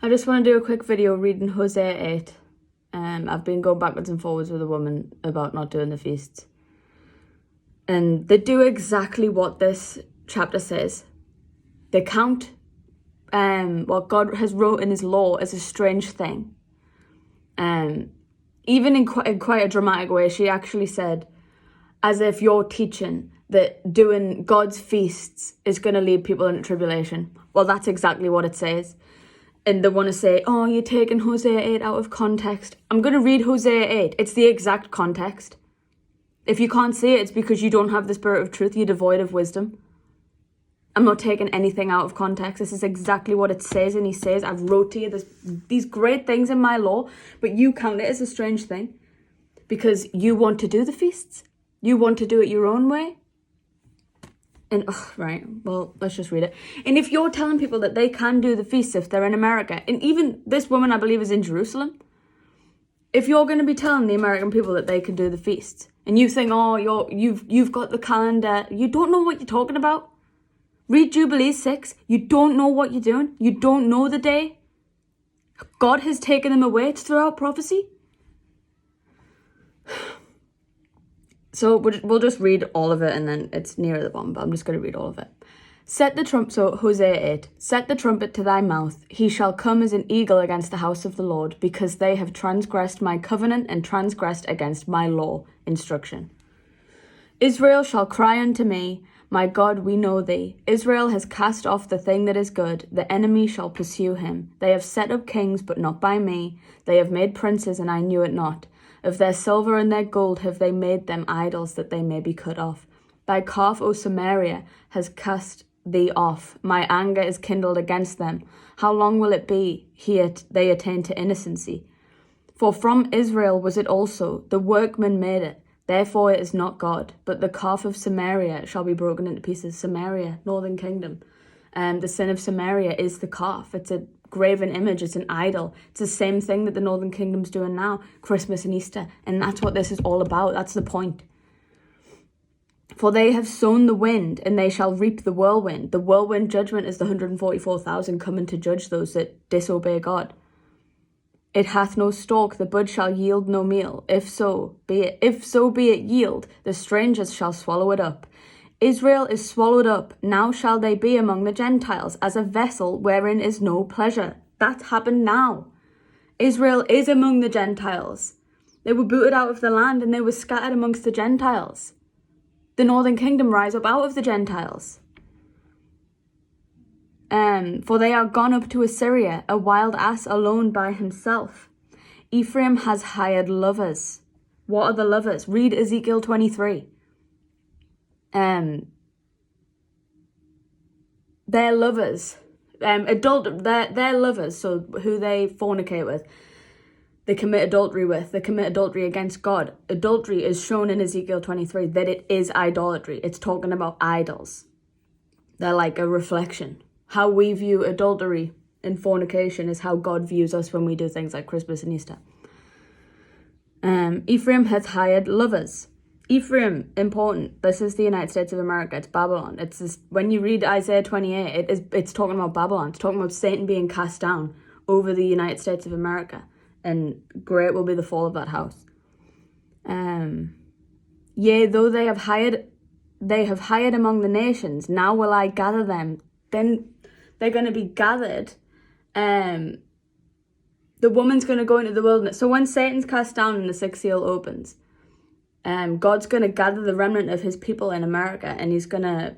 I just want to do a quick video reading Hosea 8. I've been going backwards and forwards with a woman about not doing the feasts. And they do exactly what this chapter says. They count what God has wrote in his law as a strange thing. Even in quite a dramatic way, she actually said, as if you're teaching that doing God's feasts is going to lead people into tribulation. Well, that's exactly what it says. And they want to say, oh, you're taking Hosea 8 out of context. I'm going to read Hosea 8. It's the exact context. If you can't see it, it's because you don't have the spirit of truth. You're devoid of wisdom. I'm not taking anything out of context. This is exactly what it says. And he says, I've wrote to you these great things in my law, but you count it as a strange thing because you want to do the feasts. You want to do it your own way. And, right, well, let's just read it. And if you're telling people that they can do the feasts if they're in America, and even this woman, I believe, is in Jerusalem. If you're going to be telling the American people that they can do the feasts, and you think, oh, you've got the calendar, you don't know what you're talking about. Read Jubilee 6. You don't know what you're doing. You don't know the day. God has taken them away. It's throughout prophecy. So we'll just read all of it, and then it's near the bottom, but I'm just going to read all of it. So Hosea 8, set the trumpet to thy mouth. He shall come as an eagle against the house of the Lord, because they have transgressed my covenant and transgressed against my law. Instruction. Israel shall cry unto me, my God, we know thee. Israel has cast off the thing that is good. The enemy shall pursue him. They have set up kings, but not by me. They have made princes, and I knew it not. Of their silver and their gold have they made them idols, that they may be cut off. Thy calf, O Samaria, has cast thee off. My anger is kindled against them. How long will it be they attain to innocency? For from Israel was it also, the workman made it. Therefore it is not God, but the calf of Samaria shall be broken into pieces. Samaria, northern kingdom. The sin of Samaria is the calf. It's a graven image. It's an idol. It's the same thing that the northern kingdom's doing now, Christmas and Easter. And that's what this is all about. That's the point. For they have sown the wind, and they shall reap the whirlwind. The whirlwind judgment is the 144,000 coming to judge those that disobey God. It hath no stalk, the bud shall yield no meal. If so be it yield, the strangers shall swallow it up. Israel is swallowed up, now shall they be among the Gentiles, as a vessel wherein is no pleasure. That happened now. Israel is among the Gentiles. They were booted out of the land, and they were scattered amongst the Gentiles. The northern kingdom rise up out of the Gentiles. For they are gone up to Assyria, a wild ass alone by himself. Ephraim has hired lovers. What are the lovers? Read Ezekiel 23. They're lovers. They're lovers, so who they fornicate with. They commit adultery with. They commit adultery against God. Adultery is shown in Ezekiel 23 that it is idolatry. It's talking about idols. They're like a reflection. How we view adultery and fornication is how God views us when we do things like Christmas and Easter. Ephraim hath hired lovers. Ephraim, important. This is the United States of America. It's Babylon. It's this, when you read Isaiah 28, it's talking about Babylon. It's talking about Satan being cast down over the United States of America. And great will be the fall of that house. Yea, though they have hired among the nations, now will I gather them. Then they're going to be gathered. The woman's going to go into the wilderness. So when Satan's cast down and the sixth seal opens, God's going to gather the remnant of his people in America, and he's going to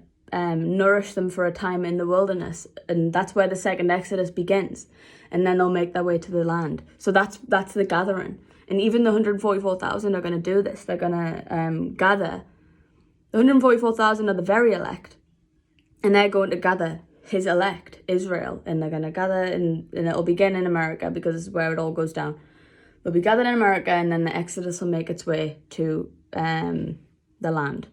nourish them for a time in the wilderness. And that's where the second Exodus begins. And then they'll make their way to the land. So that's the gathering. And even the 144,000 are going to do this. They're going to gather. The 144,000 are the very elect. And they're going to gather his elect, Israel. And they're going to gather, and it'll begin in America, because this is where it all goes down. They'll be gathered in America, and then the Exodus will make its way to the land.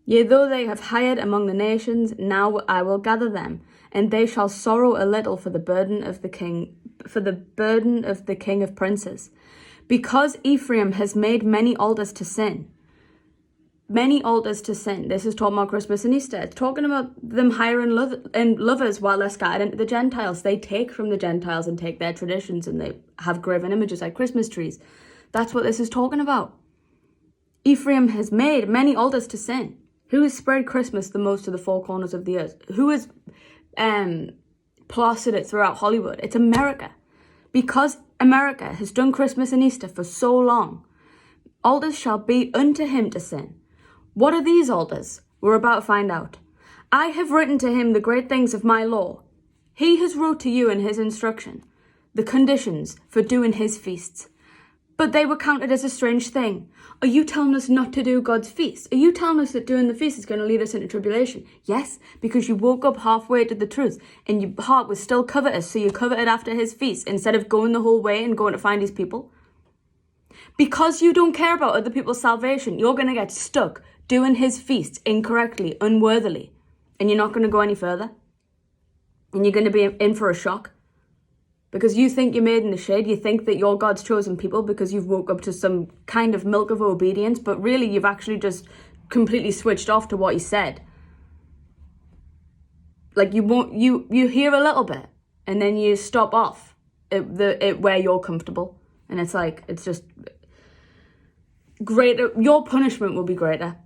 Yea, though they have hired among the nations, now I will gather them, and they shall sorrow a little for the burden of the king of princes. Because Ephraim has made many altars to sin, many altars to sin. This is talking about Christmas and Easter. It's talking about them hiring lovers while they're scattered into the Gentiles. They take from the Gentiles and take their traditions, and they have graven images like Christmas trees. That's what this is talking about. Ephraim has made many altars to sin. Who has spread Christmas the most to the four corners of the earth? Who has plastered it throughout Hollywood? It's America. Because America has done Christmas and Easter for so long, altars shall be unto him to sin. What are these altars? We're about to find out. I have written to him the great things of my law. He has wrote to you in his instruction the conditions for doing his feasts. But they were counted as a strange thing. Are you telling us not to do God's feast? Are you telling us that doing the feast is going to lead us into tribulation? Yes, because you woke up halfway to the truth and your heart was still covetous, so you coveted after his feast instead of going the whole way and going to find his people. Because you don't care about other people's salvation, you're going to get stuck doing his feasts incorrectly, unworthily, and you're not going to go any further. And you're going to be in for a shock. Because you think you're made in the shade, you think that you're God's chosen people because you've woke up to some kind of milk of obedience, but really you've actually just completely switched off to what he said. Like you hear a little bit and then you stop off where you're comfortable. And it's like, it's just greater. Your punishment will be greater.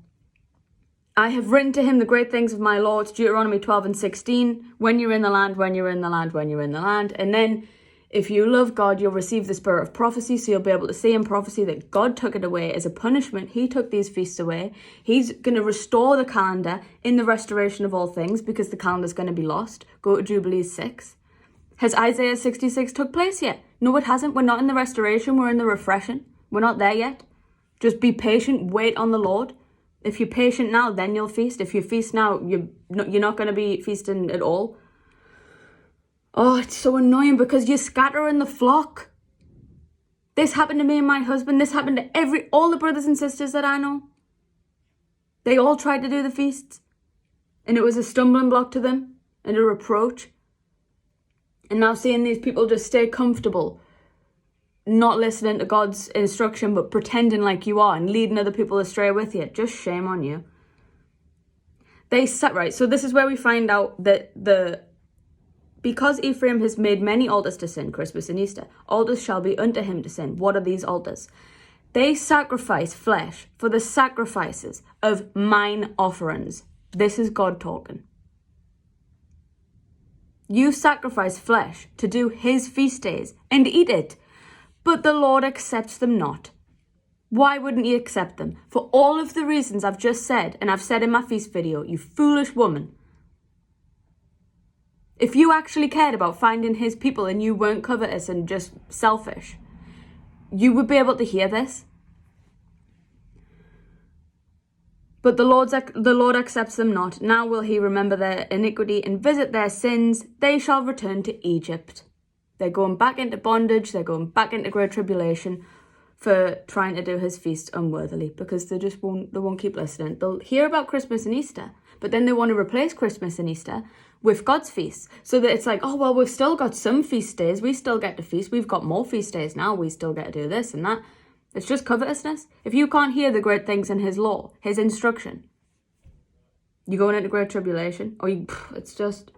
I have written to him the great things of my law. It's Deuteronomy 12 and 16. When you're in the land, when you're in the land, when you're in the land. And then if you love God, you'll receive the spirit of prophecy. So you'll be able to see in prophecy that God took it away as a punishment. He took these feasts away. He's going to restore the calendar in the restoration of all things because the calendar's going to be lost. Go to Jubilees 6. Has Isaiah 66 took place yet? No, it hasn't. We're not in the restoration. We're in the refreshing. We're not there yet. Just be patient. Wait on the Lord. If you're patient now, then you'll feast. If you feast now, you're not going to be feasting at all. Oh, it's so annoying because you're scattering the flock. This happened to me and my husband. This happened to all the brothers and sisters that I know. They all tried to do the feasts. And it was a stumbling block to them and a reproach. And now seeing these people just stay comfortable, not listening to God's instruction, but pretending like you are and leading other people astray with you. Just shame on you. Right, so this is where we find out that because Ephraim has made many altars to sin, Christmas and Easter, altars shall be unto him to sin. What are these altars? They sacrifice flesh for the sacrifices of mine offerings. This is God talking. You sacrifice flesh to do his feast days and eat it. But the Lord accepts them not. Why wouldn't he accept them? For all of the reasons I've just said, and I've said in my feast video, you foolish woman. If you actually cared about finding his people and you weren't covetous and just selfish, you would be able to hear this. But the Lord accepts them not. Now will he remember their iniquity and visit their sins. They shall return to Egypt. They're going back into bondage. They're going back into Great Tribulation for trying to do his feast unworthily because they won't keep listening. They'll hear about Christmas and Easter, but then they want to replace Christmas and Easter with God's feasts. So that it's like, oh, well, we've still got some feast days. We still get to feast. We've got more feast days now. We still get to do this and that. It's just covetousness. If you can't hear the great things in his law, his instruction, you're going into Great Tribulation. Or it's just...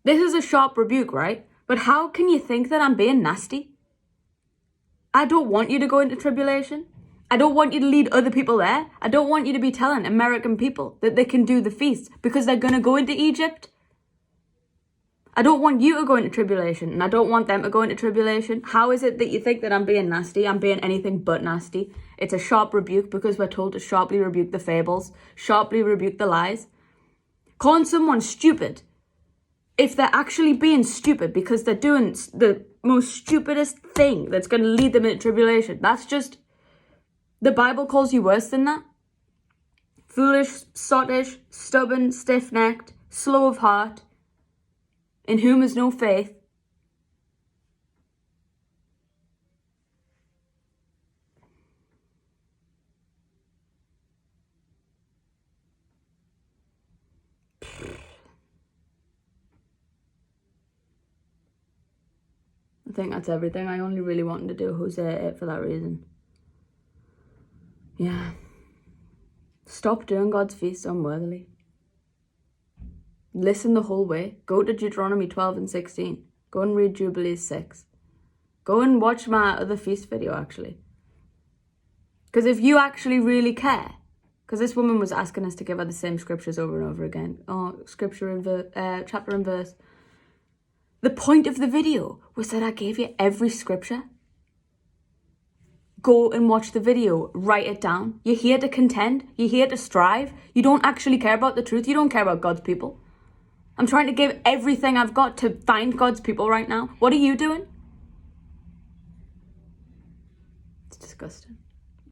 This is a sharp rebuke, right? But how can you think that I'm being nasty? I don't want you to go into tribulation. I don't want you to lead other people there. I don't want you to be telling American people that they can do the feast because they're going to go into Egypt. I don't want you to go into tribulation and I don't want them to go into tribulation. How is it that you think that I'm being nasty? I'm being anything but nasty. It's a sharp rebuke because we're told to sharply rebuke the fables, sharply rebuke the lies. Calling someone stupid, if they're actually being stupid because they're doing the most stupidest thing that's going to lead them into tribulation, that's just... The Bible calls you worse than that. Foolish, sottish, stubborn, stiff-necked, slow of heart, in whom is no faith. think that's everything. I only really wanted to do Hosea 8 for that reason. Yeah. Stop doing God's feasts unworthily. Listen the whole way. Go to Deuteronomy 12 and 16. Go and read Jubilees 6. Go and watch my other feast video, actually. Because if you actually really care, because this woman was asking us to give her the same scriptures over and over again. Oh, scripture and chapter and verse. The point of the video was that I gave you every scripture. Go and watch the video. Write it down. You're here to contend. You're here to strive. You don't actually care about the truth. You don't care about God's people. I'm trying to give everything I've got to find God's people right now. What are you doing? It's disgusting.